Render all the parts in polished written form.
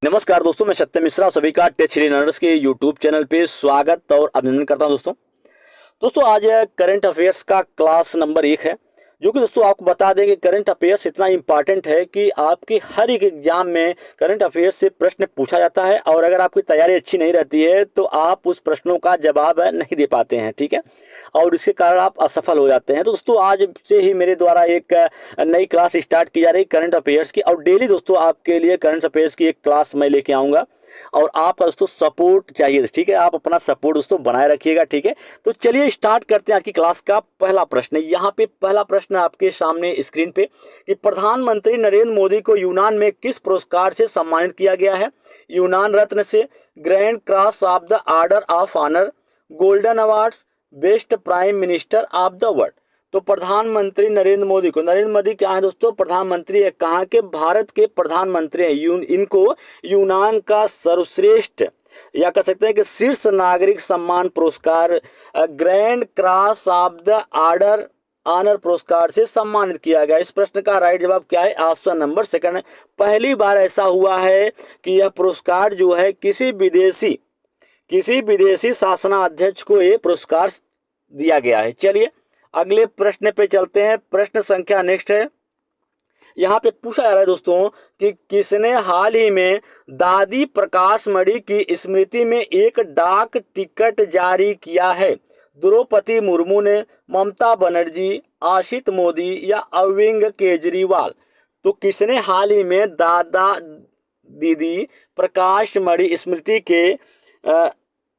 नमस्कार दोस्तों, मैं सत्यम मिश्रा सभी का टेक श्री लर्नर्स के यूट्यूब चैनल पे स्वागत और अभिनंदन करता हूं। दोस्तों आज करंट अफेयर्स का क्लास नंबर 1 है, जो कि दोस्तों आपको बता दें कि करंट अफेयर्स इतना इंपॉर्टेंट है कि आपकी हर एक एग्जाम में करंट अफेयर्स से प्रश्न पूछा जाता है और अगर आपकी तैयारी अच्छी नहीं रहती है तो आप उस प्रश्नों का जवाब नहीं दे पाते हैं। ठीक है, और इसके कारण आप असफल हो जाते हैं। तो दोस्तों आज से ही मेरे द्वारा एक नई क्लास स्टार्ट की जा रही है करंट अफेयर्स की, और डेली दोस्तों आपके लिए करंट अफेयर्स की एक क्लास मैं लेके आऊँगा और आपका दोस्तों सपोर्ट चाहिए। ठीक है, आप अपना सपोर्ट दोस्तों बनाए रखिएगा। ठीक है, तो चलिए स्टार्ट करते हैं आज की क्लास का पहला प्रश्न। यहाँ पे पहला प्रश्न आपके सामने स्क्रीन पे कि प्रधानमंत्री नरेंद्र मोदी को यूनान में किस पुरस्कार से सम्मानित किया गया है? यूनान रत्न से, grand cross of the order of honour, golden awards, best prime minister of the world. तो प्रधानमंत्री नरेंद्र मोदी को, नरेंद्र मोदी क्या है दोस्तों? प्रधानमंत्री है। कहाँ के? भारत के प्रधानमंत्री हैं। इनको यूनान का सर्वश्रेष्ठ या कह सकते हैं कि शीर्ष नागरिक सम्मान पुरस्कार grand cross of the order honour पुरस्कार से सम्मानित किया गया। इस प्रश्न का राइट जवाब क्या है? ऑप्शन नंबर सेकंड है। पहली बार ऐसा हुआ है कि यह पुरस्कार जो है किसी विदेशी शासनाध्यक्ष को ये पुरस्कार दिया गया है। चलिए अगले प्रश्न पे चलते हैं। प्रश्न संख्या नेक्स्ट है। यहाँ पे पूछा जा रहा है दोस्तों कि किसने हाल ही में दादी प्रकाश मणि की स्मृति में एक डाक टिकट जारी किया है? द्रौपदी मुर्मू ने, ममता बनर्जी, आशित मोदी या अरविंद केजरीवाल? तो किसने हाल ही में दादा दीदी प्रकाश मणि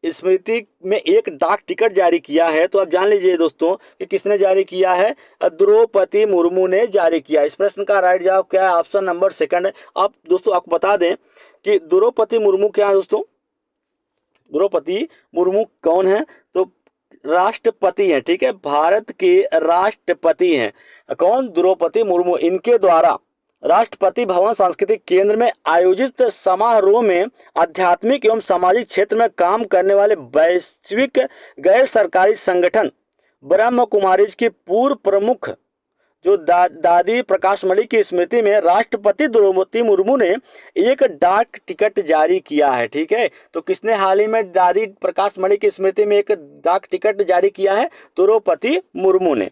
स्मृति में एक डाक टिकट जारी किया है? तो आप जान लीजिए दोस्तों कि किसने जारी किया है? द्रौपदी मुर्मू ने जारी किया। इस प्रश्न का राइट जवाब क्या है? ऑप्शन नंबर सेकंड है। अब दोस्तों आपको बता दें कि द्रौपदी मुर्मू क्या है दोस्तों? द्रौपदी मुर्मू कौन है? तो राष्ट्रपति हैं। ठीक है, भारत के राष्ट्रपति हैं। कौन? द्रौपदी मुर्मू। इनके द्वारा राष्ट्रपति भवन सांस्कृतिक केंद्र में आयोजित समारोह में आध्यात्मिक एवं सामाजिक क्षेत्र में काम करने वाले वैश्विक गैर सरकारी संगठन ब्रह्म कुमारीज की पूर्व प्रमुख जो दादी प्रकाश मणि की स्मृति में राष्ट्रपति द्रौपदी मुर्मू ने एक डाक टिकट जारी किया है। ठीक है, तो किसने हाल ही में दादी प्रकाश मणि की स्मृति में एक डाक टिकट जारी किया है? द्रौपदी मुर्मू ने।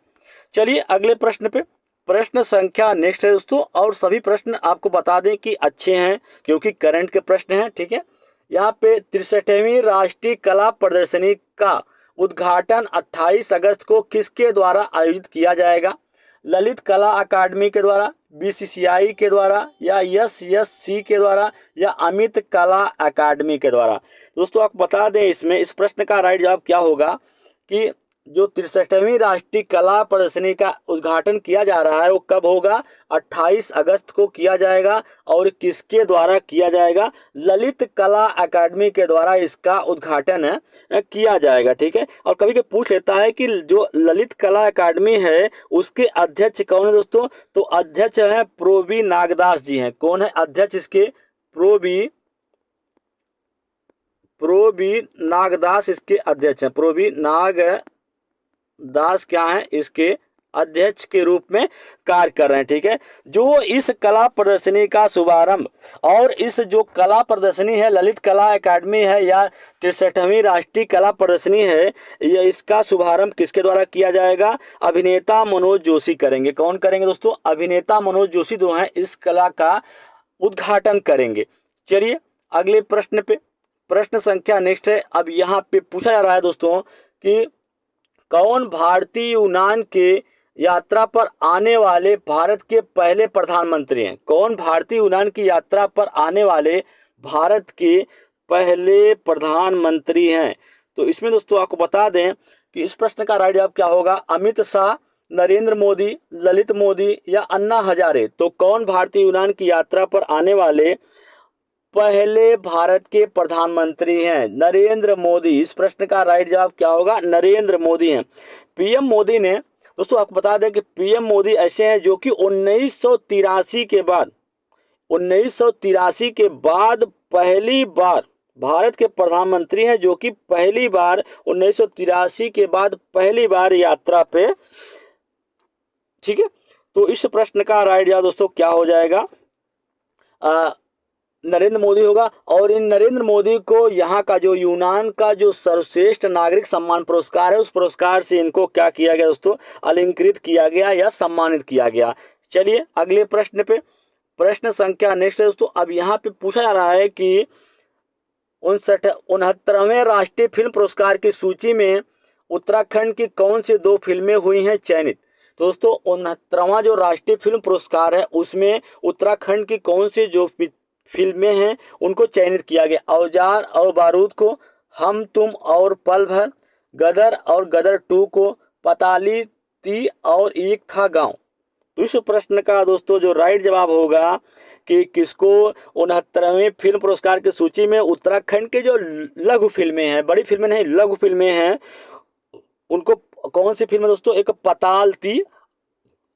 चलिए अगले प्रश्न पे। प्रश्न संख्या नेक्स्ट है दोस्तों, और सभी प्रश्न आपको बता दें कि अच्छे हैं क्योंकि करंट के प्रश्न हैं। ठीक है, यहाँ पे 63वीं राष्ट्रीय कला प्रदर्शनी का उद्घाटन 28 अगस्त को किसके द्वारा आयोजित किया जाएगा? ललित कला अकादमी के द्वारा, बीसीसीआई के द्वारा या एसएससी के द्वारा या अमित कला अकादमी के द्वारा? दोस्तों आपको बता दें इसमें इस प्रश्न का राइट जवाब क्या होगा कि जो 63वीं राष्ट्रीय कला प्रदर्शनी का उद्घाटन किया जा रहा है वो कब होगा? 28 अगस्त को किया जाएगा। और किसके द्वारा किया जाएगा? ललित कला अकादमी के द्वारा इसका उद्घाटन किया जाएगा। ठीक है, और कभी कभी पूछ लेता है कि जो ललित कला अकादमी है उसके अध्यक्ष कौन है दोस्तों? तो अध्यक्ष है प्रोबी नागदास जी हैं। कौन है अध्यक्ष इसके? प्रोबी नागदास इसके अध्यक्ष हैं। प्रोबी नागदास क्या है? इसके अध्यक्ष के रूप में कार्य कर रहे हैं। ठीक है, जो इस कला प्रदर्शनी का शुभारंभ और इस जो कला प्रदर्शनी है ललित कला अकादमी है या 63वीं राष्ट्रीय कला प्रदर्शनी है, ये इसका शुभारंभ किसके द्वारा किया जाएगा? अभिनेता मनोज जोशी करेंगे। कौन करेंगे दोस्तों? अभिनेता मनोज जोशी जो है इस कला का उद्घाटन करेंगे। चलिए अगले प्रश्न पे। प्रश्न संख्या नेक्स्ट है। अब यहाँ पे पूछा जा रहा है दोस्तों कि कौन भारतीय यूनान के यात्रा पर आने वाले भारत के पहले प्रधानमंत्री हैं? कौन भारतीय यूनान की यात्रा पर आने वाले भारत के पहले प्रधानमंत्री हैं? तो इसमें दोस्तों आपको बता दें कि इस प्रश्न का राइट जवाब क्या होगा? अमित शाह, नरेंद्र मोदी, ललित मोदी या अन्ना हजारे? तो कौन भारतीय यूनान की यात्रा पर आने वाले पहले भारत के प्रधानमंत्री हैं? नरेंद्र मोदी। इस प्रश्न का राइट जवाब क्या होगा? नरेंद्र मोदी हैं। पीएम मोदी ने दोस्तों आपको बता दें कि पीएम मोदी ऐसे हैं जो कि 1983 के बाद पहली बार भारत के प्रधानमंत्री हैं, जो कि पहली बार 1983 के बाद पहली बार यात्रा पे। ठीक है, तो इस प्रश्न का राइट जवाब दोस्तों क्या हो जाएगा? नरेंद्र मोदी होगा। और इन नरेंद्र मोदी को यहाँ का जो यूनान का जो सर्वश्रेष्ठ नागरिक सम्मान पुरस्कार है, उस पुरस्कार से इनको क्या किया गया दोस्तों, अलंकृत किया गया या सम्मानित किया गया। चलिए अगले प्रश्न पे, प्रश्न संख्या नेक्स्ट है दोस्तों। अब यहाँ पे पूछा जा रहा है कि 69वें राष्ट्रीय फिल्म पुरस्कार की सूची में उत्तराखंड की कौन सी 2 फिल्में हुई हैं चयनित। तो दोस्तों 69वां जो राष्ट्रीय फिल्म पुरस्कार है उसमें उत्तराखंड की कौन सी जो फिल्में हैं उनको चयनित किया गया। औजार और बारूद को, हम तुम और पल भर, गदर और गदर 2 को, पताली ती और एक था गांव। तो इस प्रश्न का दोस्तों जो राइट जवाब होगा कि किसको 69वें फिल्म पुरस्कार की सूची में उत्तराखंड के जो लघु फिल्में हैं, बड़ी फिल्में नहीं लघु फिल्में हैं, उनको कौन सी फिल्म है दोस्तों, एक पताल थी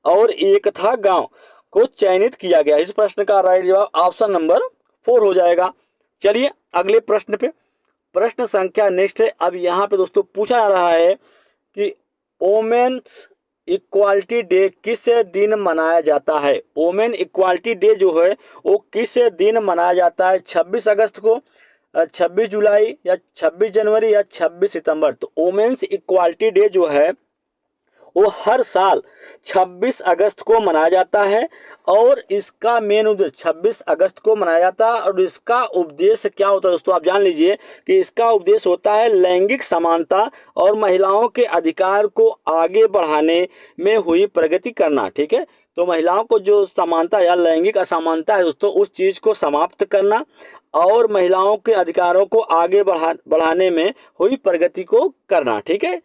और एक था गांव को चयनित किया गया। इस प्रश्न का राइट जवाब ऑप्शन नंबर 4 हो जाएगा। चलिए अगले प्रश्न पे, प्रश्न संख्या नेक्स्ट है। अब यहाँ पे दोस्तों पूछा जा रहा है कि वोमेन्स इक्वालिटी डे किस दिन मनाया जाता है। वोमेन इक्वालिटी डे जो है वो किस दिन मनाया जाता है, 26 अगस्त को, 26 जुलाई या 26 जनवरी या 26 सितंबर। तो वोमेन्स इक्वालिटी डे जो है वो हर साल 26 अगस्त को मनाया जाता है। और इसका मेन उद्देश्य 26 अगस्त को मनाया जाता है और इसका उद्देश्य क्या होता है दोस्तों, आप जान लीजिए कि इसका उद्देश्य होता है लैंगिक समानता और महिलाओं के अधिकार को आगे बढ़ाने में हुई प्रगति करना। ठीक है, तो महिलाओं को जो समानता या लैंगिक असमानता है दोस्तों, उस चीज को समाप्त करना और महिलाओं के अधिकारों को आगे बढ़ाने में हुई प्रगति को करना। ठीक है,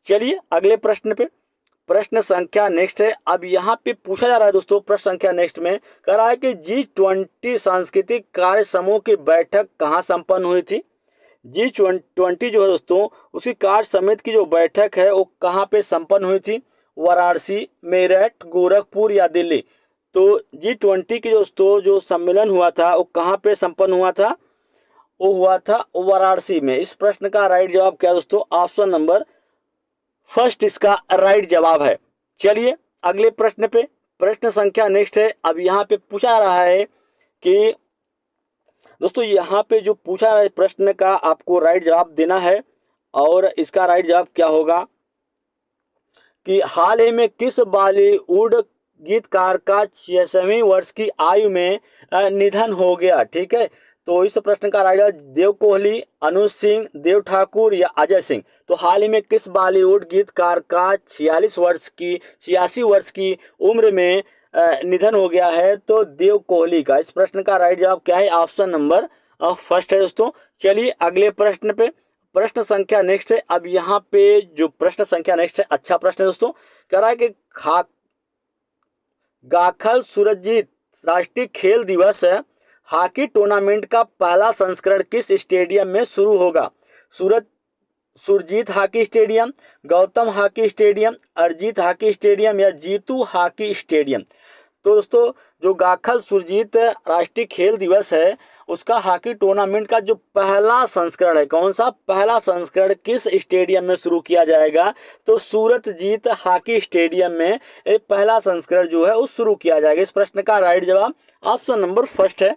चलिए अगले प्रश्न पे, प्रश्न संख्या नेक्स्ट है। अब यहाँ पे पूछा जा रहा है दोस्तों, प्रश्न संख्या नेक्स्ट में कह रहा है कि G20 सांस्कृतिक कार्य समूह की बैठक कहाँ संपन्न हुई थी। G20 जो है दोस्तों उसकी कार्य समिति की जो बैठक है वो कहाँ पे संपन्न हुई थी, वाराणसी, मेरठ, गोरखपुर या दिल्ली। तो G20 की दोस्तों जो सम्मेलन हुआ था वो कहाँ पे संपन्न हुआ था, वो हुआ था वाराणसी में। इस प्रश्न का राइट जवाब क्या है दोस्तों, ऑप्शन नंबर फर्स्ट इसका राइट जवाब है। चलिए अगले प्रश्न पे, प्रश्न संख्या नेक्स्ट है। अब यहाँ पे पूछा रहा है कि दोस्तों यहाँ पे जो पूछा रहा है प्रश्न का आपको राइट जवाब देना है और इसका राइट जवाब क्या होगा कि हाल ही में किस बॉलीवुड गीतकार का 86वीं वर्ष की आयु में निधन हो गया। ठीक है, तो इस प्रश्न का राइट जवाब देव कोहली, अनुज सिंह, देव ठाकुर या अजय सिंह। तो हाल ही में किस बॉलीवुड गीतकार का 86 वर्ष की उम्र में निधन हो गया है, तो देव कोहली का। इस प्रश्न का राइट जवाब क्या है, ऑप्शन नंबर फर्स्ट है दोस्तों। चलिए अगले प्रश्न पे, प्रश्न संख्या नेक्स्ट है। अब यहाँ पे जो प्रश्न संख्या नेक्स्ट है अच्छा प्रश्न है दोस्तों, कह रहा है कि गाखल सूरजीत राष्ट्रीय खेल दिवस है हॉकी टूर्नामेंट का पहला संस्करण किस स्टेडियम में शुरू होगा। Surjit hockey stadium, Gautam hockey stadium, Arijit hockey stadium या जीतू हॉकी स्टेडियम। तो दोस्तों जो गाखल सुरजीत राष्ट्रीय खेल दिवस है उसका हॉकी टूर्नामेंट का जो पहला संस्करण है, कौन सा पहला संस्करण किस स्टेडियम में शुरू किया जाएगा, तो सूरतजीत हॉकी स्टेडियम में एक पहला संस्करण जो है वो शुरू किया जाएगा। इस प्रश्न का राइट जवाब ऑप्शन नंबर फर्स्ट है।